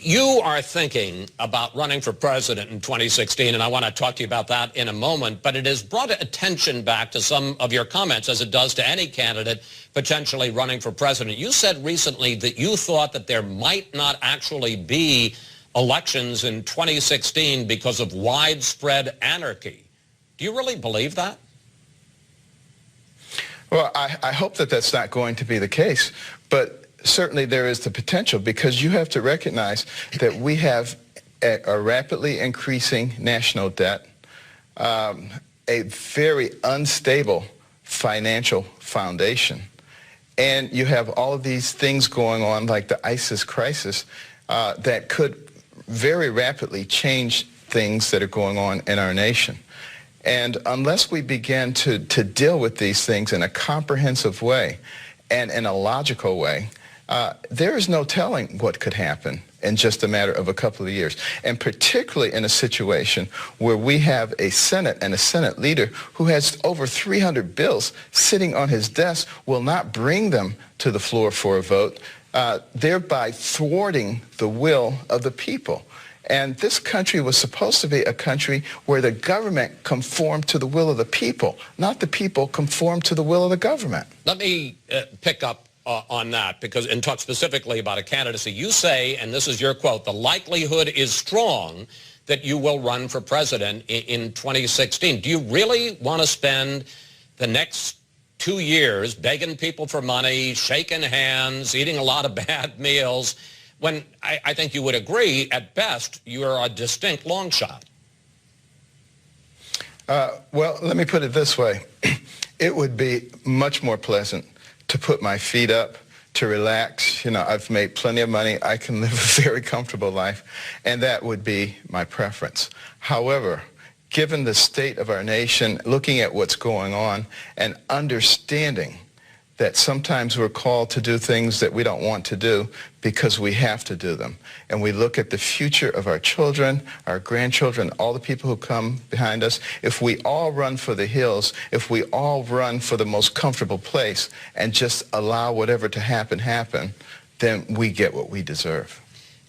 You are thinking about running for president in 2016, and I want to talk to you about that in a moment, but it has brought attention back to some of your comments, as it does to any candidate potentially running for president. You said recently that you thought that there might not actually be elections in 2016 because of widespread anarchy. Do you really believe that? Well, I hope that that's not going to be the case, but certainly there is the potential, because you have to recognize that we have a rapidly increasing national debt, a very unstable financial foundation, and you have all of these things going on like the ISIS crisis that could very rapidly change things that are going on in our nation. And unless we begin to deal with these things in a comprehensive way and in a logical way, there is no telling what could happen in just a matter of a couple of years. And particularly in a situation where we have a Senate and a Senate leader who has over 300 bills sitting on his desk, will not bring them to the floor for a vote, thereby thwarting the will of the people. And this country was supposed to be a country where the government conformed to the will of the people, not the people conform to the will of the government. Let me pick up on that, because, and talk specifically about a candidacy. You say, and this is your quote, the likelihood is strong that you will run for president in 2016. Do you really want to spend the next 2 years begging people for money, shaking hands, eating a lot of bad meals, when I think you would agree, at best, you're a distinct long shot? Well, let me put it this way. It would be much more pleasant to put my feet up, to relax. You know, I've made plenty of money. I can live a very comfortable life, and that would be my preference. However, given the state of our nation, looking at what's going on, and understanding that sometimes we're called to do things that we don't want to do because we have to do them. And we look at the future of our children, our grandchildren, all the people who come behind us. If we all run for the hills, if we all run for the most comfortable place and just allow whatever to happen, then we get what we deserve.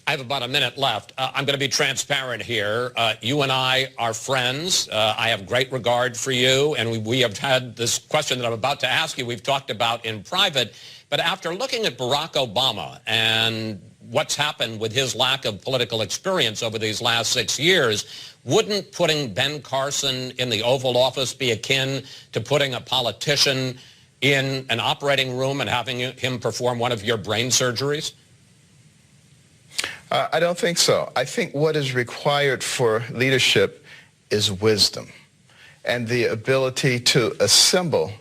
I have about a minute left. I'm going to be transparent here. You and I are friends. I have great regard for you, and we have had this question that I'm about to ask you we've talked about in private. But after looking at Barack Obama and what's happened with his lack of political experience over these last 6 years, wouldn't putting Ben Carson in the Oval Office be akin to putting a politician in an operating room and having him perform one of your brain surgeries? I don't think so. I think what is required for leadership is wisdom and the ability to assemble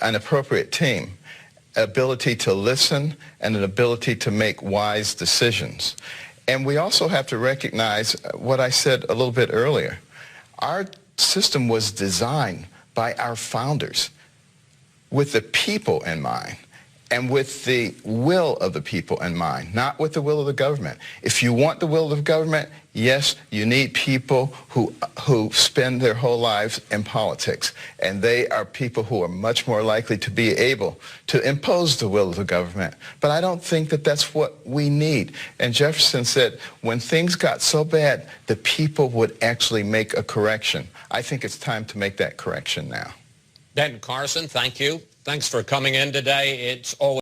an appropriate team, ability to listen, and an ability to make wise decisions. And we also have to recognize what I said a little bit earlier. Our system was designed by our founders with the people in mind, and with the will of the people in mind, not with the will of the government. If you want the will of the government, yes, you need people who spend their whole lives in politics, and they are people who are much more likely to be able to impose the will of the government. But I don't think that that's what we need. And Jefferson said, when things got so bad, the people would actually make a correction. I think it's time to make that correction now. Ben Carson, thank you. Thanks for coming in today. It's always